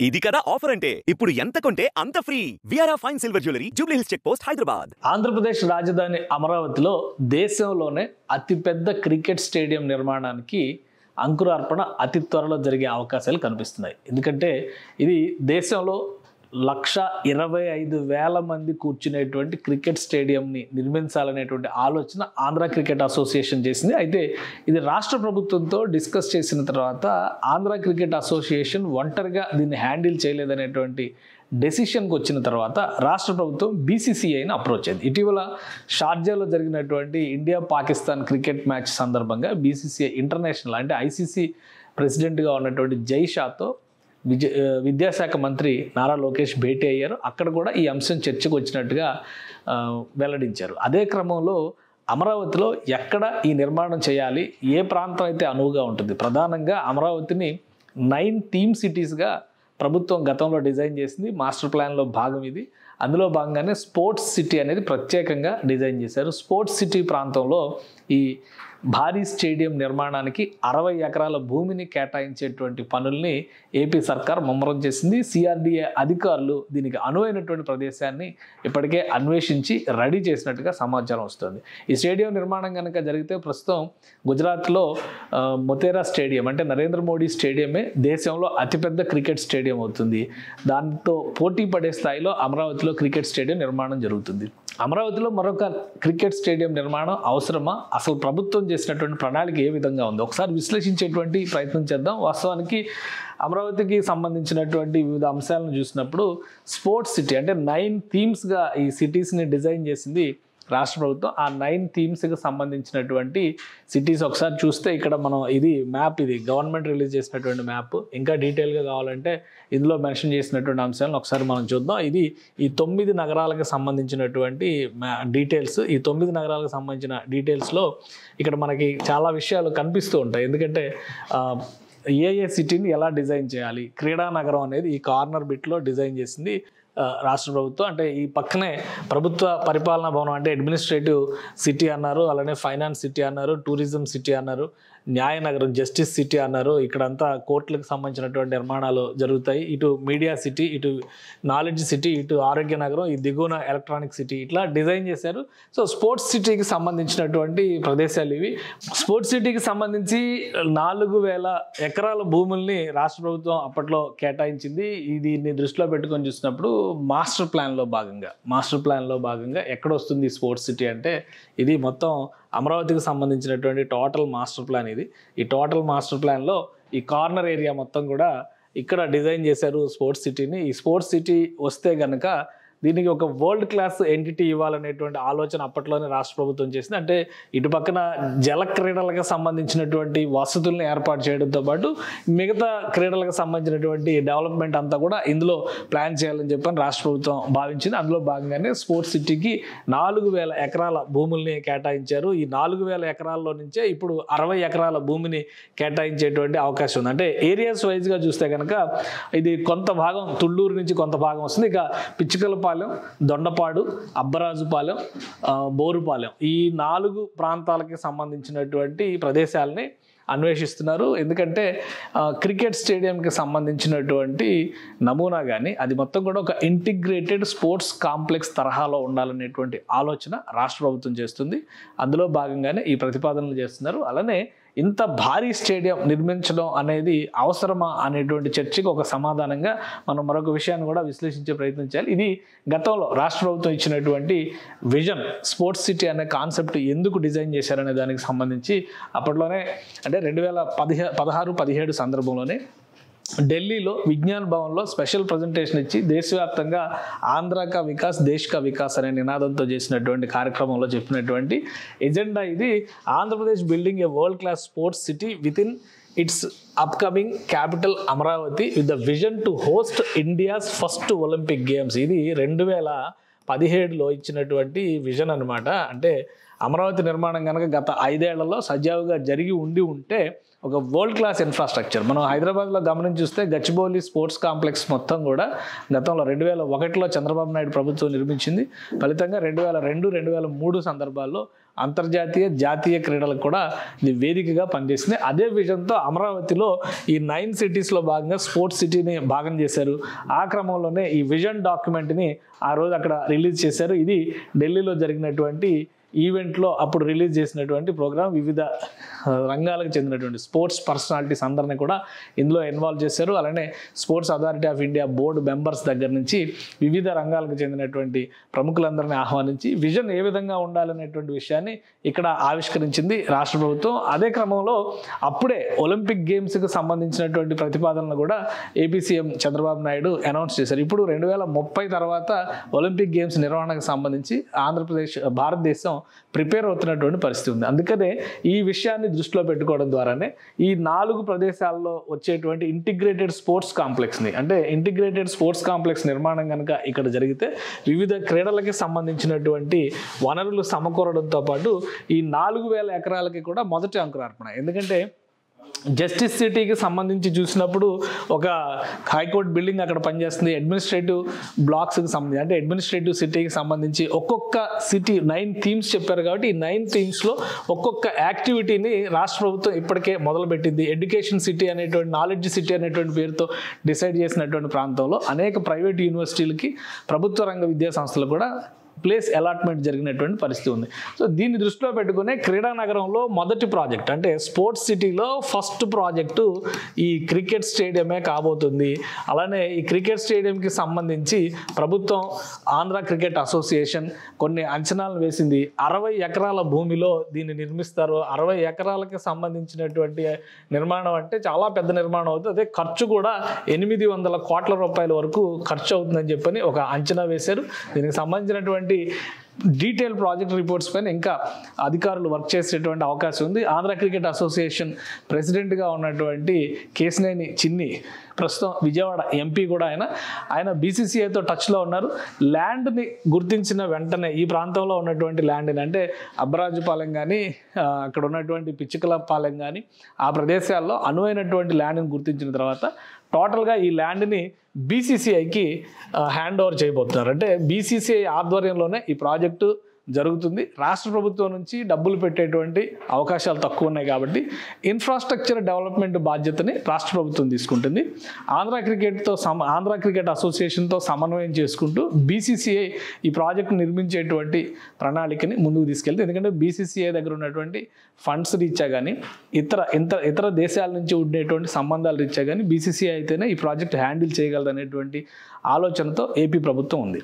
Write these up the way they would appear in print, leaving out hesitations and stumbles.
ఇది కదా ఆఫర్ అంటే ఇప్పుడు ఎంత కొంటే అంత free విఆర్ఆ fine silver jewellery Jubilee hills check post Hyderabad. Andhra Pradesh రాజధాని అమరావతిలో దేశంలోనే అతిపెద్ద క్రికెట్ స్టేడియం నిర్మాణానికి అంకురార్పణ అతి త్వరలో జరిగే అవకాశాలు కనిపిస్తున్నాయి. ఎందుకంటే ఇది దేశంలో 1,25,000 మంది కూర్చునేటువంటి క్రికెట్ స్టేడియంని నిర్మించాలనేటువంటి ఆలోచన ఆంధ్ర క్రికెట్ అసోసియేషన్ చేసింది. అయితే ఇది రాష్ట్ర ప్రభుత్వంతో డిస్కస్ చేసిన తర్వాత ఆంధ్ర క్రికెట్ అసోసియేషన్ ఒంటరిగా దీన్ని హ్యాండిల్ చేయలేదనేటువంటి డెసిషన్కి వచ్చిన తర్వాత రాష్ట్ర ప్రభుత్వం బీసీసీఐని అప్రోచ్ అయింది. ఇటీవల షార్జాలో జరిగినటువంటి ఇండియా పాకిస్తాన్ క్రికెట్ మ్యాచ్ సందర్భంగా బీసీసీఐ ఇంటర్నేషనల్ అంటే ఐసీసీ ప్రెసిడెంట్గా ఉన్నటువంటి జై షాతో విద్యాశాఖ మంత్రి నారా లోకేష్ భేటీ అయ్యారు. అక్కడ కూడా ఈ అంశం చర్చకు వచ్చినట్టుగా వెల్లడించారు. అదే క్రమంలో అమరావతిలో ఎక్కడ ఈ నిర్మాణం చేయాలి, ఏ ప్రాంతం అయితే అనువుగా ఉంటుంది, ప్రధానంగా అమరావతిని 9 థీమ్ సిటీస్గా ప్రభుత్వం గతంలో డిజైన్ చేసింది. మాస్టర్ ప్లాన్లో భాగం ఇది. అందులో భాగంగానే స్పోర్ట్స్ సిటీ అనేది ప్రత్యేకంగా డిజైన్ చేశారు. స్పోర్ట్స్ సిటీ ప్రాంతంలో ఈ భారీ స్టేడియం నిర్మాణానికి 60 ఎకరాల భూమిని కేటాయించేటువంటి పనుల్ని ఏపీ సర్కార్ ముమ్మరం చేసింది. సిఆర్డీఏ అధికారులు దీనికి అనువైనటువంటి ప్రదేశాన్ని ఇప్పటికే అన్వేషించి రెడీ చేసినట్టుగా సమాచారం వస్తుంది. ఈ స్టేడియం నిర్మాణం కనుక జరిగితే ప్రస్తుతం గుజరాత్లో మొతేరా స్టేడియం అంటే నరేంద్ర మోడీ స్టేడియమే దేశంలో అతిపెద్ద క్రికెట్ స్టేడియం అవుతుంది. దాంతో పోటీ పడే స్థాయిలో అమరావతిలో క్రికెట్ స్టేడియం నిర్మాణం జరుగుతుంది. అమరావతిలో మరొక క్రికెట్ స్టేడియం నిర్మాణం అవసరమా, అసలు ప్రభుత్వం చేసినటువంటి ప్రణాళిక ఏ విధంగా ఉంది, ఒకసారి విశ్లేషించేటువంటి ప్రయత్నం చేద్దాం. వాస్తవానికి అమరావతికి సంబంధించినటువంటి వివిధ అంశాలను చూసినప్పుడు స్పోర్ట్స్ సిటీ అంటే 9 థీమ్స్గా ఈ సిటీస్ని డిజైన్ చేసింది రాష్ట్ర ప్రభుత్వం. ఆ 9 థీమ్స్కి సంబంధించినటువంటి సిటీస్ ఒకసారి చూస్తే ఇక్కడ మనం ఇది మ్యాప్, ఇది గవర్నమెంట్ రిలీజ్ చేసినటువంటి మ్యాప్. ఇంకా డీటెయిల్గా కావాలంటే ఇందులో మెన్షన్ చేసినటువంటి అంశాలను ఒకసారి మనం చూద్దాం. ఇది ఈ 9 నగరాలకు సంబంధించినటువంటి డీటెయిల్స్. ఈ 9 నగరాలకు సంబంధించిన డీటెయిల్స్లో ఇక్కడ మనకి చాలా విషయాలు కనిపిస్తూ ఉంటాయి. ఎందుకంటే ఏ సిటీని ఎలా డిజైన్ చేయాలి, క్రీడా నగరం అనేది ఈ కార్నర్ బిట్లో డిజైన్ చేసింది రాష్ట్ర ప్రభుత్వం. అంటే ఈ పక్కనే ప్రభుత్వ పరిపాలనా భవనం అంటే అడ్మినిస్ట్రేటివ్ సిటీ అన్నారు, అలానే ఫైనాన్స్ సిటీ అన్నారు, టూరిజం సిటీ అన్నారు, న్యాయనగరం జస్టిస్ సిటీ అన్నారు. ఇక్కడంతా కోర్టులకు సంబంధించినటువంటి నిర్మాణాలు జరుగుతాయి. ఇటు మీడియా సిటీ, ఇటు నాలెడ్జ్ సిటీ, ఇటు ఆరోగ్య నగరం, ఈ దిగువన ఎలక్ట్రానిక్ సిటీ, ఇట్లా డిజైన్ చేశారు. సో స్పోర్ట్స్ సిటీకి సంబంధించినటువంటి ప్రదేశాలు ఇవి. స్పోర్ట్స్ సిటీకి సంబంధించి 4,000 ఎకరాల భూముల్ని రాష్ట్ర ప్రభుత్వం అప్పట్లో కేటాయించింది. దీన్ని దృష్టిలో పెట్టుకొని చూసినప్పుడు మాస్టర్ ప్లాన్లో భాగంగా ఎక్కడ వస్తుంది స్పోర్ట్స్ సిటీ అంటే ఇది మొత్తం అమరావతికి సంబంధించినటువంటి టోటల్ మాస్టర్ ప్లాన్ ఇది. ఈ టోటల్ మాస్టర్ ప్లాన్లో ఈ కార్నర్ ఏరియా మొత్తం కూడా ఇక్కడ డిజైన్ చేశారు స్పోర్ట్స్ సిటీని. ఈ స్పోర్ట్స్ సిటీ వస్తే కనుక దీనికి ఒక వరల్డ్ క్లాస్ ఎంటిటీ ఇవ్వాలనేటువంటి ఆలోచన అప్పట్లోనే రాష్ట్ర ప్రభుత్వం చేసింది. అంటే ఇటు పక్కన జల క్రీడలకు సంబంధించినటువంటి వసతులను ఏర్పాటు చేయడంతో పాటు మిగతా క్రీడలకు సంబంధించినటువంటి డెవలప్మెంట్ అంతా కూడా ఇందులో ప్లాన్ చేయాలని చెప్పని రాష్ట్ర ప్రభుత్వం భావించింది. అందులో భాగంగానే స్పోర్ట్స్ సిటీకి 4,000 ఎకరాల భూముల్ని కేటాయించారు. ఈ 4,000 ఎకరాల్లో నుంచే ఇప్పుడు 60 ఎకరాల భూమిని కేటాయించేటువంటి అవకాశం ఉంది. అంటే ఏరియాస్ వైజ్గా చూస్తే కనుక ఇది కొంత భాగం తుళ్ళూరు నుంచి కొంత భాగం వస్తుంది. ఇక పిచ్చికలపాలెం, దొండపాడు, అబ్బరాజుపాలెం, బోరుపాలెం ఈ 4 ప్రాంతాలకి సంబంధించినటువంటి ప్రదేశాలని అన్వేషిస్తున్నారు. ఎందుకంటే క్రికెట్ స్టేడియంకి సంబంధించినటువంటి నమూనా కానీ అది మొత్తం కూడా ఒక ఇంటిగ్రేటెడ్ స్పోర్ట్స్ కాంప్లెక్స్ తరహాలో ఉండాలనేటువంటి ఆలోచన రాష్ట్ర ప్రభుత్వం చేస్తుంది. అందులో భాగంగానే ఈ ప్రతిపాదనలు చేస్తున్నారు. అలానే ఇంత భారీ స్టేడియం నిర్మించడం అనేది అవసరమా అనేటువంటి చర్చకు ఒక సమాధానంగా మనం మరొక విషయాన్ని కూడా విశ్లేషించే ప్రయత్నం చేయాలి. ఇది గతంలో రాష్ట్ర ప్రభుత్వం ఇచ్చినటువంటి విజన్, స్పోర్ట్స్ సిటీ అనే కాన్సెప్ట్ ఎందుకు డిజైన్ చేశారనే దానికి సంబంధించి అప్పట్లోనే అంటే 2016-17 సందర్భంలోనే ఢిల్లీలో విజ్ఞాన్ భవన్లో స్పెషల్ ప్రజెంటేషన్ ఇచ్చి దేశవ్యాప్తంగా ఆంధ్ర కా వికాస్ దేశ్ కా వికాస్ అనే నినాదంతో చేసినటువంటి కార్యక్రమంలో చెప్పినటువంటి ఎజెండా ఇది. Andhra Pradesh building A world class sports city with in it's upcoming capital Amaravati with the vision to host India's first Olympic games. ఇది 2017లో ఇచ్చినటువంటి విజన్ అనమాట. అంటే అమరావతి నిర్మాణం కనుక గత 5 ఏళ్లలో సజావుగా జరిగి ఉంటే ఒక వరల్డ్ క్లాస్ ఇన్ఫ్రాస్ట్రక్చర్. మనం హైదరాబాద్లో గమనించి చూస్తే గచ్చిబౌలి స్పోర్ట్స్ కాంప్లెక్స్ మొత్తం కూడా గతంలో 2001లో చంద్రబాబు నాయుడు ప్రభుత్వం నిర్మించింది. ఫలితంగా 2002-2003 సందర్భాల్లో అంతర్జాతీయ జాతీయ క్రీడలకు కూడా ఇది వేదికగా పనిచేసింది. అదే విజన్తో అమరావతిలో ఈ 9 సిటీస్లో భాగంగా స్పోర్ట్స్ సిటీని భాగం చేశారు. ఆ క్రమంలోనే ఈ విజన్ డాక్యుమెంట్ని ఆ రోజు అక్కడ రిలీజ్ చేశారు. ఇది ఢిల్లీలో జరిగినటువంటి ఈవెంట్లో అప్పుడు రిలీజ్ చేసినటువంటి ప్రోగ్రామ్. వివిధ రంగాలకు చెందినటువంటి స్పోర్ట్స్ పర్సనాలిటీస్ అందరినీ కూడా ఇందులో ఇన్వాల్వ్ చేశారు. అలానే sports authority of India board members దగ్గర నుంచి వివిధ రంగాలకు చెందినటువంటి ప్రముఖులందరినీ ఆహ్వానించి విజన్ ఏ విధంగా ఉండాలనేటువంటి విషయాన్ని ఇక్కడ ఆవిష్కరించింది రాష్ట్ర ప్రభుత్వం. అదే క్రమంలో అప్పుడే ఒలింపిక్ గేమ్స్కి సంబంధించినటువంటి ప్రతిపాదనలు కూడా AP CM Chandrababu Naidu announce చేశారు. ఇప్పుడు 2030 తర్వాత ఒలింపిక్ గేమ్స్ నిర్వహణకు సంబంధించి ఆంధ్రప్రదేశ్ భారతదేశం ప్రిపేర్ అవుతున్నటువంటి పరిస్థితి ఉంది. అందుకనే ఈ విషయాన్ని దృష్టిలో పెట్టుకోవడం ద్వారానే ఈ 4 ప్రదేశాల్లో వచ్చేటువంటి ఇంటిగ్రేటెడ్ స్పోర్ట్స్ కాంప్లెక్స్ని, అంటే ఇంటిగ్రేటెడ్ స్పోర్ట్స్ కాంప్లెక్స్ నిర్మాణం కనుక ఇక్కడ జరిగితే వివిధ క్రీడలకి సంబంధించినటువంటి వనరులు సమకూరడంతో పాటు ఈ 4000 ఎకరాలకి కూడా మొదటి అంకురార్పణ. ఎందుకంటే జస్టిస్ సిటీకి సంబంధించి చూసినప్పుడు ఒక హైకోర్టు బిల్డింగ్ అక్కడ పనిచేస్తుంది. అడ్మినిస్ట్రేటివ్ బ్లాక్స్కి సంబంధించి, అంటే అడ్మినిస్ట్రేటివ్ సిటీకి సంబంధించి ఒక్కొక్క సిటీ 9 థీమ్స్ చెప్పారు కాబట్టి ఈ 9 థీమ్స్లో ఒక్కొక్క యాక్టివిటీని రాష్ట్ర ప్రభుత్వం ఇప్పటికే మొదలుపెట్టింది. ఎడ్యుకేషన్ సిటీ అనేటువంటి, నాలెడ్జ్ సిటీ అనేటువంటి పేరుతో డిసైడ్ చేసినటువంటి ప్రాంతంలో అనేక ప్రైవేట్ యూనివర్సిటీలకి, ప్రభుత్వ రంగ విద్యా సంస్థలు కూడా ప్లేస్ అలాట్మెంట్ జరిగినటువంటి పరిస్థితి ఉంది. సో దీన్ని దృష్టిలో పెట్టుకునే క్రీడా నగరంలో మొదటి ప్రాజెక్ట్, అంటే స్పోర్ట్స్ సిటీలో ఫస్ట్ ప్రాజెక్టు ఈ క్రికెట్ స్టేడియమే కాబోతుంది. అలానే ఈ క్రికెట్ స్టేడియంకి సంబంధించి ప్రభుత్వం, ఆంధ్ర క్రికెట్ అసోసియేషన్ కొన్ని అంచనాలు వేసింది. 60 ఎకరాల భూమిలో దీన్ని నిర్మిస్తారు. 60 ఎకరాలకి సంబంధించినటువంటి నిర్మాణం అంటే చాలా పెద్ద నిర్మాణం అవుతుంది. అదే ఖర్చు కూడా 800 కోట్ల రూపాయల వరకు ఖర్చు అవుతుందని చెప్పని ఒక అంచనా వేశారు. దీనికి సంబంధించినటువంటి డీటెయిల్ ప్రాజెక్ట్ రిపోర్ట్స్ పైన ఇంకా అధికారులు వర్క్ చేసేటువంటి అవకాశం ఉంది. ఆంధ్ర క్రికెట్ అసోసియేషన్ ప్రెసిడెంట్గా ఉన్నటువంటి కేశినేని చిన్ని ప్రస్తుతం విజయవాడ ఎంపీ కూడా ఆయన బీసీసీఐతో టచ్లో ఉన్నారు. ల్యాండ్ని గుర్తించిన వెంటనే ఈ ప్రాంతంలో ఉన్నటువంటి ల్యాండ్ని, అంటే అబ్బరాజుపాలెం కానీ అక్కడ ఉన్నటువంటి పిచ్చుకలపాలెం కానీ ఆ ప్రదేశాల్లో అనువైనటువంటి ల్యాండ్ని గుర్తించిన తర్వాత టోటల్గా ఈ ల్యాండ్ని బీసీసీఐకి హ్యాండ్ ఓవర్ చేయబోతున్నారు. అంటే బీసీసీఐ ఆధ్వర్యంలోనే ఈ ప్రాజెక్టు జరుగుతుంది. రాష్ట్ర ప్రభుత్వం నుంచి డబ్బులు పెట్టేటువంటి అవకాశాలు తక్కువ ఉన్నాయి కాబట్టి ఇన్ఫ్రాస్ట్రక్చర్ డెవలప్మెంట్ బాధ్యతని రాష్ట్ర ప్రభుత్వం తీసుకుంటుంది. ఆంధ్ర క్రికెట్ అసోసియేషన్తో సమన్వయం చేసుకుంటూ బీసీసీఐ ఈ ప్రాజెక్టు నిర్మించేటువంటి ప్రణాళికని ముందుకు తీసుకెళ్తే, ఎందుకంటే బీసీసీఐ దగ్గర ఉన్నటువంటి ఫండ్స్ రీత్యా కానీ ఇతర దేశాల నుంచి ఉండేటువంటి సంబంధాలు రీత్యా కానీ బీసీసీఐ అయితేనే ఈ ప్రాజెక్ట్ హ్యాండిల్ చేయగలదనేటువంటి ఆలోచనతో ఏపీ ప్రభుత్వం ఉంది.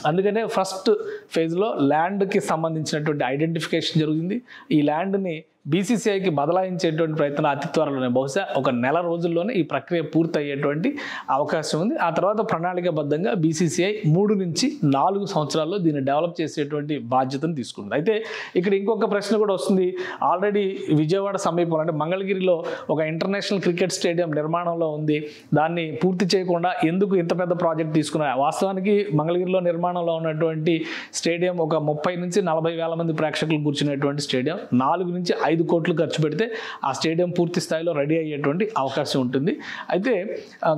అందుకనే ఫస్ట్ ఫేజ్లో ల్యాండ్కి సంబంధించినటువంటి ఐడెంటిఫికేషన్ జరిగింది. ఈ ల్యాండ్ని బీసీసీఐకి బదలాయించేటువంటి ప్రయత్నం అతి త్వరలోనే, బహుశా ఒక నెల రోజుల్లోనే ఈ ప్రక్రియ పూర్తయ్యేటువంటి అవకాశం ఉంది. ఆ తర్వాత ప్రణాళికాబద్ధంగా బీసీసీఐ 3 నుంచి 4 సంవత్సరాల్లో దీన్ని డెవలప్ చేసేటువంటి బాధ్యతను తీసుకుంటుంది. అయితే ఇక్కడ ఇంకొక ప్రశ్న కూడా వస్తుంది. ఆల్రెడీ విజయవాడ సమీపంలో, అంటే మంగళగిరిలో ఒక ఇంటర్నేషనల్ క్రికెట్ స్టేడియం నిర్మాణంలో ఉంది. దాన్ని పూర్తి చేయకుండా ఎందుకు ఇంత పెద్ద ప్రాజెక్ట్ తీసుకున్నారు? వాస్తవానికి మంగళగిరిలో నిర్మాణంలో ఉన్నటువంటి స్టేడియం ఒక 30 నుంచి 40 వేల మంది ప్రేక్షకులు కూర్చునేటువంటి స్టేడియం. 4 నుంచి 5 కోట్లు ఖర్చు పెడితే ఆ స్టేడియం పూర్తి స్థాయిలో రెడీ అయ్యేటువంటి అవకాశం ఉంటుంది. అయితే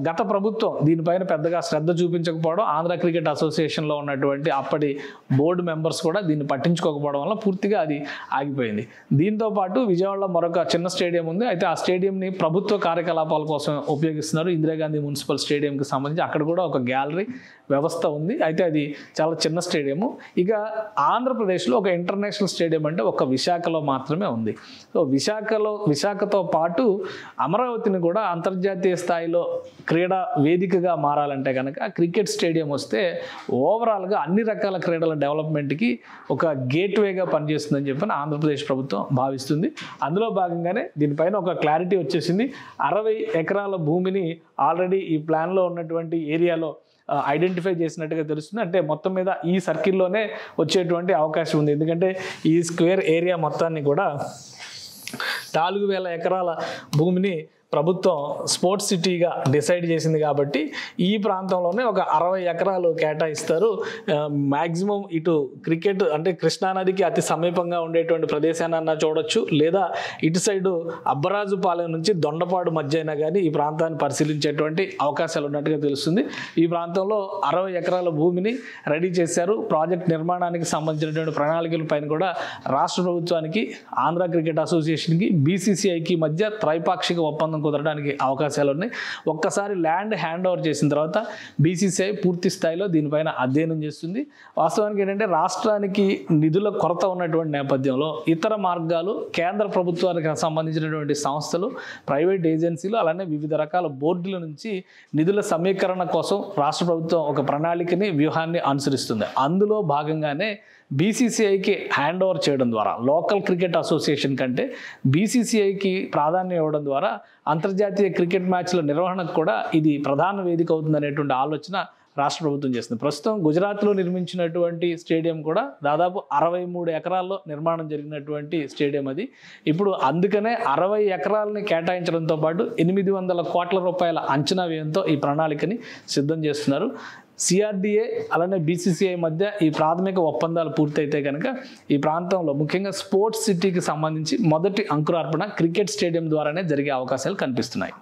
గత ప్రభుత్వం దీనిపైన పెద్దగా శ్రద్ధ చూపించకపోవడం, ఆంధ్ర క్రికెట్ అసోసియేషన్లో ఉన్నటువంటి అప్పటి బోర్డు మెంబర్స్ కూడా దీన్ని పట్టించుకోకపోవడం వల్ల పూర్తిగా అది ఆగిపోయింది. దీంతో పాటు విజయవాడలో మరొక చిన్న స్టేడియం ఉంది. అయితే ఆ స్టేడియంని ప్రభుత్వ కార్యకలాపాల కోసం ఉపయోగిస్తున్నారు. ఇందిరాగాంధీ మున్సిపల్ స్టేడియంకి సంబంధించి అక్కడ కూడా ఒక గ్యాలరీ వ్యవస్థ ఉంది. అయితే అది చాలా చిన్న స్టేడియము. ఇక ఆంధ్రప్రదేశ్లో ఒక ఇంటర్నేషనల్ స్టేడియం అంటే ఒక విశాఖలో మాత్రమే ఉంది. సో విశాఖతో పాటు అమరావతిని కూడా అంతర్జాతీయ స్థాయిలో క్రీడా వేదికగా మారాలంటే కనుక క్రికెట్ స్టేడియం వస్తే ఓవరాల్గా అన్ని రకాల క్రీడల డెవలప్మెంట్కి ఒక గేట్వేగా పనిచేస్తుందని చెప్పి ఆంధ్రప్రదేశ్ ప్రభుత్వం భావిస్తుంది. అందులో భాగంగానే దీనిపైన ఒక క్లారిటీ వచ్చేసింది. 60 ఎకరాల భూమిని ఆల్రెడీ ఈ ప్లాన్లో ఉన్నటువంటి ఏరియాలో ఐడెంటిఫై చేసినట్టుగా తెలుస్తుంది. అంటే మొత్తం మీద ఈ సర్కిల్లోనే వచ్చేటువంటి అవకాశం ఉంది. ఎందుకంటే ఈ స్క్వేర్ ఏరియా మొత్తాన్ని కూడా 4000 ఎకరాల భూమిని ప్రభుత్వం స్పోర్ట్స్ సిటీగా డిసైడ్ చేసింది కాబట్టి ఈ ప్రాంతంలోనే ఒక 60 ఎకరాలు కేటాయిస్తారు. మ్యాక్సిమం ఇటు క్రికెట్ అంటే కృష్ణానదికి అతి సమీపంగా ఉండేటువంటి ప్రదేశాన్ని చూడొచ్చు, లేదా ఇటు సైడు అబ్బరాజుపాలెం నుంచి దొండపాడు మధ్య అయినా కానీ ఈ ప్రాంతాన్ని పరిశీలించేటువంటి అవకాశాలు ఉన్నట్టుగా తెలుస్తుంది. ఈ ప్రాంతంలో 60 ఎకరాల భూమిని రెడీ చేశారు. ప్రాజెక్ట్ నిర్మాణానికి సంబంధించినటువంటి ప్రణాళికల పైన కూడా రాష్ట్ర ప్రభుత్వానికి, ఆంధ్ర క్రికెట్ అసోసియేషన్కి, బీసీసీఐకి మధ్య త్రైపాక్షిక ఒప్పందం కుదరడానికి అవకాశాలు ఉన్నాయి. ఒక్కసారి ల్యాండ్ హ్యాండ్ ఓవర్ చేసిన తర్వాత బీసీసీఐ పూర్తి స్థాయిలో దీనిపైన అధ్యయనం చేస్తుంది. వాస్తవానికి ఏంటంటే రాష్ట్రానికి నిధుల కొరత ఉన్నటువంటి నేపథ్యంలో ఇతర మార్గాలు, కేంద్ర ప్రభుత్వానికి సంబంధించినటువంటి సంస్థలు, ప్రైవేట్ ఏజెన్సీలు, అలానే వివిధ రకాల బోర్డుల నుంచి నిధుల సమీకరణ కోసం రాష్ట్ర ప్రభుత్వం ఒక ప్రణాళికని, వ్యూహాన్ని అనుసరిస్తుంది. అందులో భాగంగానే బీసీసీఐకి హ్యాండ్ ఓవర్ చేయడం ద్వారా, లోకల్ క్రికెట్ అసోసియేషన్ కంటే బీసీసీఐకి ప్రాధాన్యం ఇవ్వడం ద్వారా అంతర్జాతీయ క్రికెట్ మ్యాచ్ల నిర్వహణకు కూడా ఇది ప్రధాన వేదిక అవుతుంది అనేటువంటి ఆలోచన రాష్ట్ర ప్రభుత్వం చేస్తుంది. ప్రస్తుతం గుజరాత్లో నిర్మించినటువంటి స్టేడియం కూడా దాదాపు 63 ఎకరాల్లో నిర్మాణం జరిగినటువంటి స్టేడియం అది. ఇప్పుడు అందుకనే 60 ఎకరాలని కేటాయించడంతో పాటు 800 కోట్ల రూపాయల అంచనా వ్యయంతో ఈ ప్రణాళికని సిద్ధం చేస్తున్నారు. సిఆర్డీఏ అలానే బీసీసీఐ మధ్య ఈ ప్రాథమిక ఒప్పందాలు పూర్తయితే కనుక ఈ ప్రాంతంలో ముఖ్యంగా స్పోర్ట్స్ సిటీకి సంబంధించి మొదటి అంకురార్పణ క్రికెట్ స్టేడియం ద్వారానే జరిగే అవకాశాలు కనిపిస్తున్నాయి.